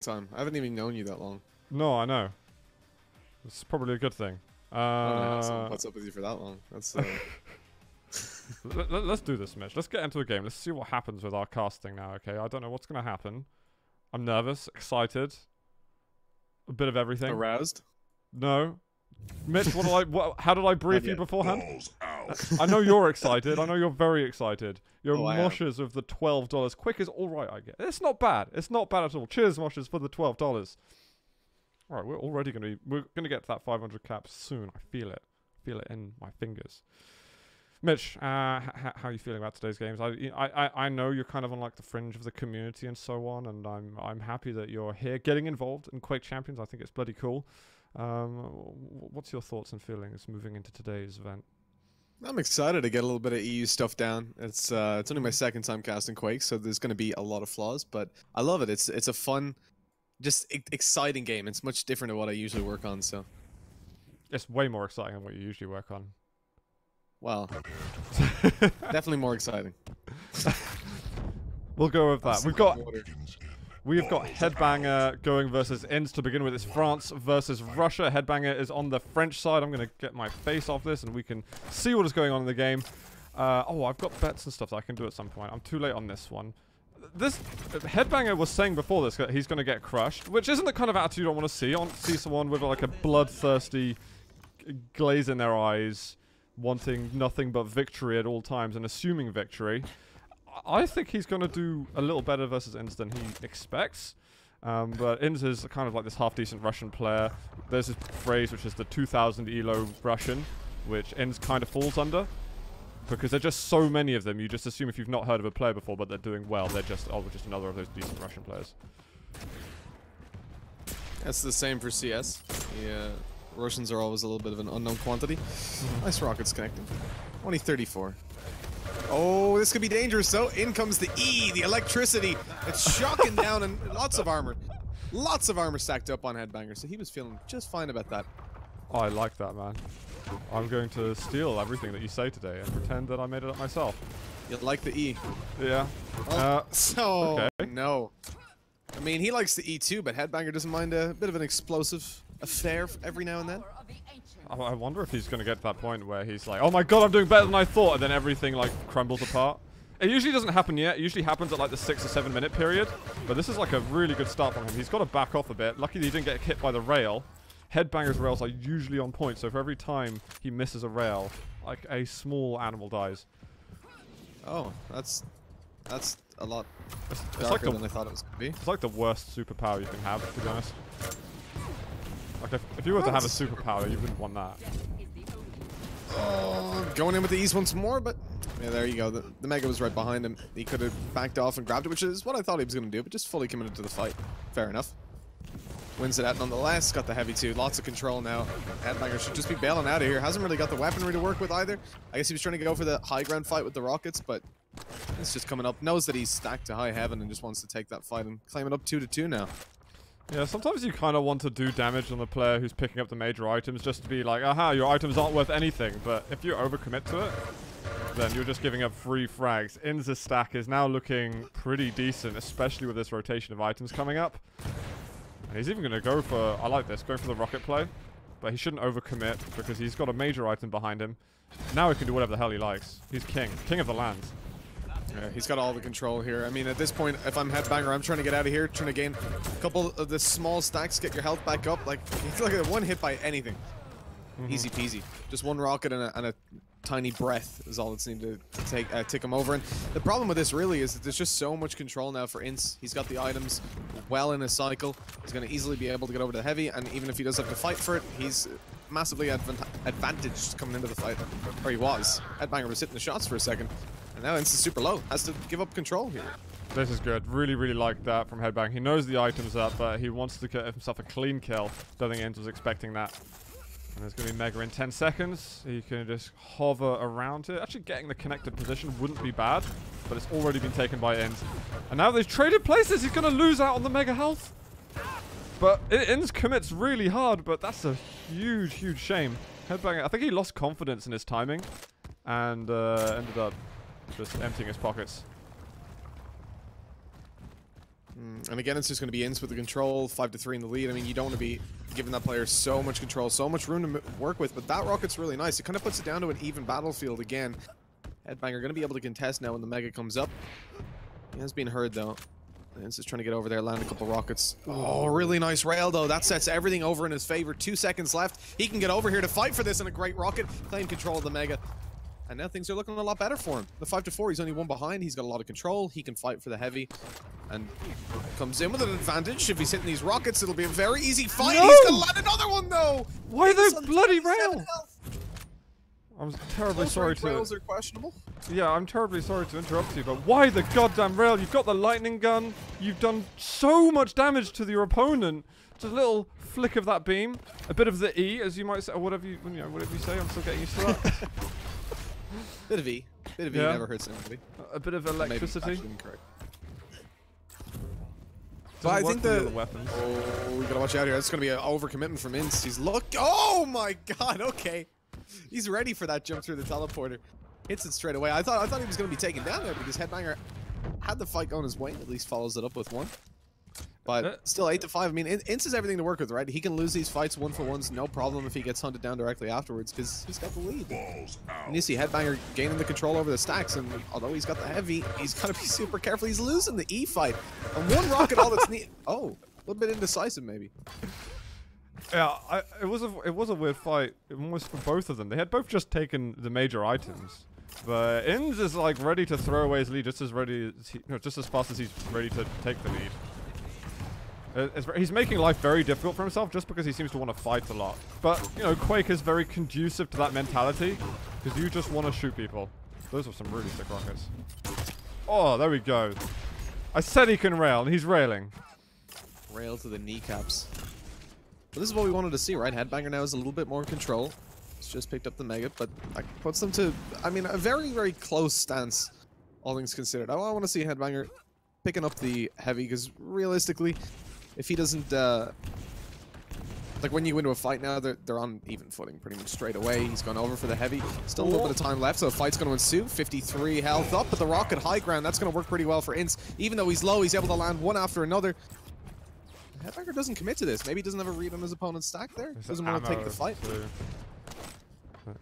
time. I haven't even known you that long. No, I know. It's probably a good thing. What's up with you for that long? That's. Let's do this, Mitch. Let's get into a game. Let's see what happens with our casting now. Okay, I don't know what's gonna happen. I'm nervous, excited, a bit of everything. Aroused? No. Mitch, how did I brief you beforehand? I know you're excited. I know you're very excited. Your moshes of the $12. Quick is alright, I get. It's not bad. It's not bad at all. Cheers, moshes, for the $12. Alright, we're already we're gonna get to that 500 cap soon. I feel it. Feel it in my fingers. Mitch, how are you feeling about today's games? I know you're kind of on like the fringe of the community and so on, and I'm happy that you're here getting involved in Quake Champions. I think it's bloody cool. What's your thoughts and feelings moving into today's event? I'm excited to get a little bit of EU stuff down. It's only my second time casting Quake, so there's going to be a lot of flaws, but I love it. It's a fun, just exciting game. It's much different to what I usually work on, so. It's way more exciting than what you usually work on. Well, definitely more exciting. We'll go with that. We've got Headbang3r going versus Ins to begin with. It's France versus Russia. Headbang3r is on the French side. I'm going to get my face off this and we can see what is going on in the game. Oh, I've got bets and stuff that I can do at some point. I'm too late on this one. This Headbang3r was saying before this that he's going to get crushed, which isn't the kind of attitude I want to see. I want to see someone with like a bloodthirsty glaze in their eyes, wanting nothing but victory at all times and assuming victory. I think he's going to do a little better versus Ins than he expects. But Ins is kind of like this half-decent Russian player. There's this phrase which is the 2000 ELO Russian, which Ins kind of falls under. Because there are just so many of them, you just assume if you've not heard of a player before but they're doing well, they're just, oh, just another of those decent Russian players. That's the same for CS. Yeah. Russians are always a little bit of an unknown quantity. Nice rockets connecting. Only 34. Oh, this could be dangerous, though. In comes the E, the electricity. It's shocking down and lots of armor. Lots of armor stacked up on Headbang3r, so he was feeling just fine about that. Oh, I like that, man. I'm going to steal everything that you say today and pretend that I made it up myself. You like the E? Yeah. Okay. No. I mean, he likes the E too, but Headbang3r doesn't mind a bit of an explosive affair every now and then. I wonder if he's going to get to that point where he's like, oh my god, I'm doing better than I thought, and then everything like crumbles apart. It usually doesn't happen yet. It usually happens at like the 6 or 7 minute period, but this is like a really good start from him. He's got to back off a bit. Luckily he didn't get hit by the rail. Headbang3r's rails are usually on point, so for every time he misses a rail, like a small animal dies. Oh, that's a lot it's like than I thought it was going to be. It's like the worst superpower you can have, to be honest. Like if you were to have a superpower, you wouldn't want that. Going in with the E's once more, but yeah, there you go. The Mega was right behind him. He could have backed off and grabbed it, which is what I thought he was going to do, but just fully committed to the fight. Fair enough. Wins it out nonetheless. Got the heavy too. Lots of control now. Headbang3r should just be bailing out of here. Hasn't really got the weaponry to work with either. I guess he was trying to go for the high ground fight with the rockets, but it's just coming up. Knows that he's stacked to high heaven and just wants to take that fight and claim it up 2-2 now. Yeah, sometimes you kind of want to do damage on the player who's picking up the major items just to be like, aha, your items aren't worth anything. But if you overcommit to it, then you're just giving up free frags. In's stack is now looking pretty decent, especially with this rotation of items coming up. And he's even going to go for, I like this, going for the rocket play. But he shouldn't overcommit because he's got a major item behind him. Now he can do whatever the hell he likes. He's king of the land. Yeah, he's got all the control here. I mean, at this point, if I'm Headbang3r, I'm trying to get out of here, trying to gain a couple of the small stacks, get your health back up. Like, it's like a one hit by anything. Easy peasy. Just one rocket and a tiny breath is all that's needed to tick him over. And the problem with this really is that there's just so much control now for Ince. He's got the items well in his cycle. He's going to easily be able to get over to the heavy, and even if he does have to fight for it, he's massively advantaged coming into the fight. Or he was. Headbang3r was hitting the shots for a second. And now Ince is super low. Has to give up control here. This is good. Really, really like that from Headbang. He knows the item's up, but he wants to get himself a clean kill. Don't think Ince was expecting that. And there's going to be Mega in 10 seconds. He can just hover around it. Actually, getting the connected position wouldn't be bad, but it's already been taken by Ince. And now they've traded places. He's going to lose out on the Mega health. But Ince commits really hard, but that's a huge, huge shame. Headbang, I think he lost confidence in his timing and ended up just emptying his pockets. And again, it's just going to be Ince with the control, 5-3 in the lead. I mean, you don't want to be giving that player so much control, so much room to work with, but that rocket's really nice. It kind of puts it down to an even battlefield again. Headbanger going to be able to contest now when the Mega comes up. He has been heard, though. Ince is trying to get over there, land a couple rockets. Oh, really nice rail, though. That sets everything over in his favor. 2 seconds left. He can get over here to fight for this, and a great rocket. Claim control of the Mega. And now things are looking a lot better for him. The 5-4, he's only one behind. He's got a lot of control. He can fight for the heavy. And comes in with an advantage. If he's hitting these rockets, it'll be a very easy fight. No! He's gonna land another one, though! Why the bloody rail? I'm terribly sorry to... rails are questionable. Yeah, I'm terribly sorry to interrupt you, but why the goddamn rail? You've got the lightning gun. You've done so much damage to your opponent. Just a little flick of that beam. A bit of the E, as you might say, or whatever you say. I'm still getting used to that. Bit of E. Bit of E never hurts anybody. A bit of electricity. But I think the weapons. Oh, we gotta watch out here. That's gonna be an overcommitment from Ince. He's oh my god, okay. He's ready for that jump through the teleporter. Hits it straight away. I thought he was gonna be taken down there because Headbanger had the fight going his way. At least follows it up with one. But still 8-5. I mean, Ince has everything to work with, right? He can lose these fights 1-for-1s, no problem if he gets hunted down directly afterwards, because he's got the lead. And you see Headbanger gaining the control over the stacks, and although he's got the heavy, he's got to be super careful. He's losing the E fight. And one rocket, all that's needed. Oh, a little bit indecisive, maybe. Yeah, it was a weird fight, almost for both of them. They had both just taken the major items. But Ince is like ready to throw away his lead just as just as fast as he's ready to take the lead. He's making life very difficult for himself just because he seems to want to fight a lot. But, you know, Quake is very conducive to that mentality because you just want to shoot people. Those are some really sick rockets. Oh, there we go. I said he can rail, and he's railing. Rail to the kneecaps. But this is what we wanted to see, right? Headbanger now has a little bit more control. He's just picked up the Mega, but that puts them to, I mean, a very, very close stance, all things considered. I want to see Headbanger picking up the heavy because realistically, if he doesn't, like when you go into a fight now, they're on even footing pretty much straight away. He's gone over for the heavy. Still a little bit of time left, so the fight's going to ensue. 53 health up, but the rocket high ground, that's going to work pretty well for Ince. Even though he's low, he's able to land one after another. Headbanger doesn't commit to this. Maybe he doesn't have a read on his opponent's stack there. Doesn't want to take the fight.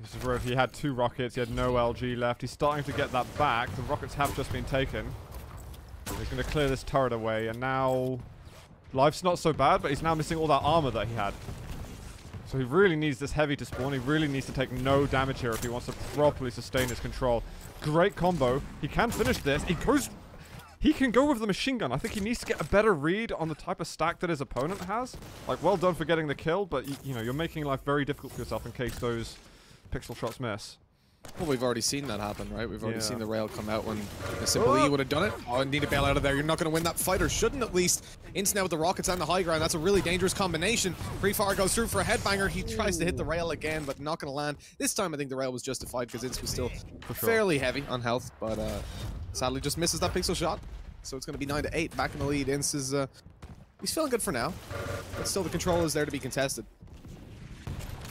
This is where if he had 2 rockets, he had no LG left. He's starting to get that back. The rockets have just been taken. He's going to clear this turret away, and now life's not so bad, but he's now missing all that armor that he had. So he really needs this heavy to spawn. He really needs to take no damage here if he wants to properly sustain his control. Great combo. He can finish this. He can go with the machine gun. I think he needs to get a better read on the type of stack that his opponent has. Like, well done for getting the kill, but you know, you're making life very difficult for yourself in case those pixel shots miss. Well, we've already seen that happen, right? We've already seen the rail come out when a simple E would have done it. Oh, I need to bail out of there. You're not going to win that fight, or shouldn't at least. Ince now with the rockets and the high ground. That's a really dangerous combination. Pre-fire goes through for a Headbanger. He tries to hit the rail again, but not going to land. This time, I think the rail was justified because Ince was still fairly heavy on health, but sadly just misses that pixel shot. So it's going to be 9-8, back in the lead. Ince is, he's feeling good for now, but still the control is there to be contested.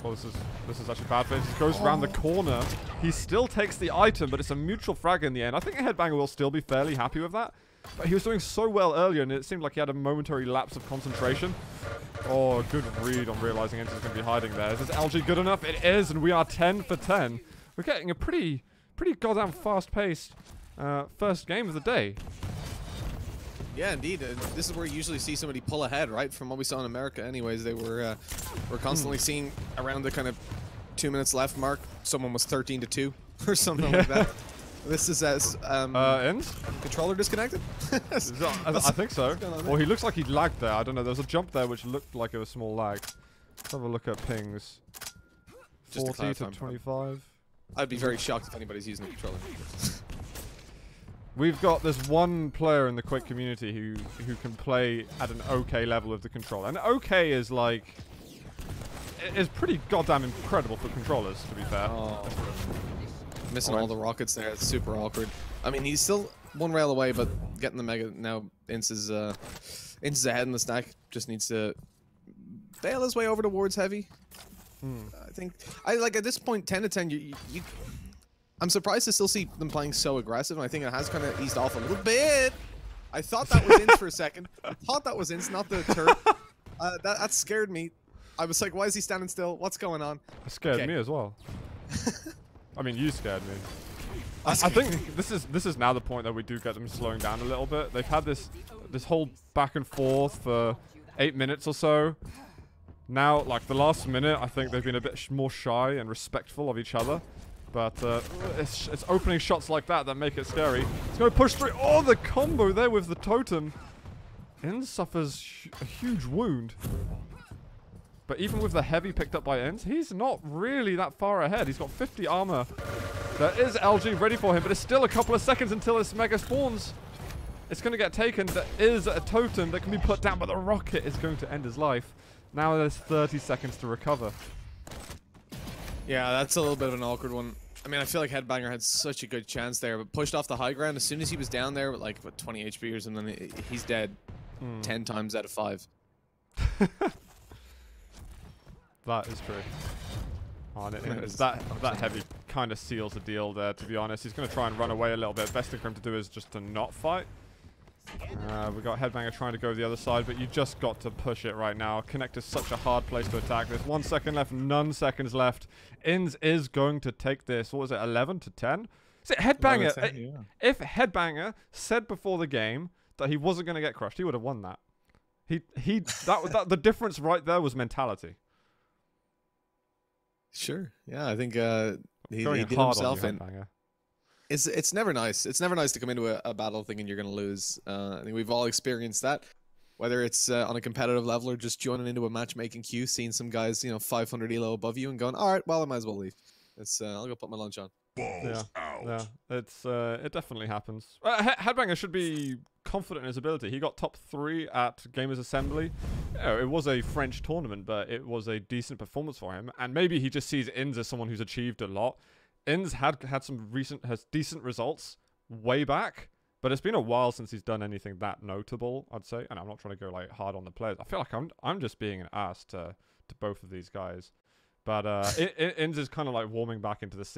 Well, this is actually bad for him. He goes around the corner. He still takes the item, but it's a mutual frag in the end. I think a Headbanger will still be fairly happy with that. But he was doing so well earlier, and it seemed like he had a momentary lapse of concentration. Oh, good read on realizing Ince is going to be hiding there. Is this LG good enough? It is, and we are 10 for 10. We're getting a pretty goddamn fast-paced first game of the day. Yeah, indeed. This is where you usually see somebody pull ahead, right? From what we saw in America anyways, they were constantly seeing around the kind of 2 minutes left mark, someone was 13-2 or something like that. This is as Ince? Controller disconnected? I think so. Well, he looks like he lagged there. I don't know. There's a jump there which looked like it was small lag. Let's have a look at pings. 40 to 25. I'd be very shocked if anybody's using a controller. We've got this one player in the Quake community who can play at an okay level of the controller. And okay is like... is pretty goddamn incredible for controllers, to be fair. Oh. Missing all the rockets there. It's super awkward. I mean, he's still one rail away, but getting the Mega now. Ince is ahead in the stack. Just needs to bail his way over towards heavy. I think at this point 10-10. I'm surprised to still see them playing so aggressive, and I think it has kind of eased off a little bit. I thought that was Inns for a second. I thought that was Inns, not the turret. That scared me. I was like, why is he standing still? What's going on? It scared me as well. I mean, you scared me. I think this is now the point that we do get them slowing down a little bit. They've had this whole back and forth for 8 minutes or so. Now, like the last minute, I think they've been a bit more shy and respectful of each other. But it's opening shots like that make it scary. It's going to push through. Oh, the combo there with the totem. Inns suffers a huge wound. But even with the heavy picked up by Inns, he's not really that far ahead. He's got 50 armor. There is LG ready for him, but it's still a couple of seconds until this mega spawns. It's going to get taken. There is a totem that can be put down, but the rocket is going to end his life. Now there's 30 seconds to recover. Yeah, that's a little bit of an awkward one. I mean, I feel like Headbang3r had such a good chance there, but pushed off the high ground as soon as he was down there with like, what, 20 HP or something, he's dead 10 times out of 5. That is true. Oh, that heavy kind of seals the deal there, to be honest. He's going to try and run away a little bit. Best thing for him to do is just to not fight. We got Headbang3r trying to go the other side, but you just got to push it right now. Connect is such a hard place to attack. There's 1 second left, none seconds left. Inns is going to take this. What was it, 11 to 10? Is it Headbang3r? 10, yeah. If Headbang3r said before the game that he wasn't going to get crushed, he would have won that. The difference right there was mentality. Sure. Yeah, I think he did hard himself on in. Headbang3r. It's never nice. It's never nice to come into a battle thinking you're going to lose. I think we've all experienced that, whether it's on a competitive level or just joining into a matchmaking queue, seeing some guys, 500 elo above you and going, all right, well, I might as well leave. I'll go put my lunch on. Yeah, it definitely happens. Headbang3r should be confident in his ability. He got top 3 at Gamers Assembly. It was a French tournament, but it was a decent performance for him. And maybe he just sees Inns as someone who's achieved a lot. Inns has decent results way back, but it's been a while since he's done anything that notable, I'd say. And I'm not trying to go like hard on the players. I feel like I'm just being an ass to both of these guys. But Inns is kind of like warming back into the scene.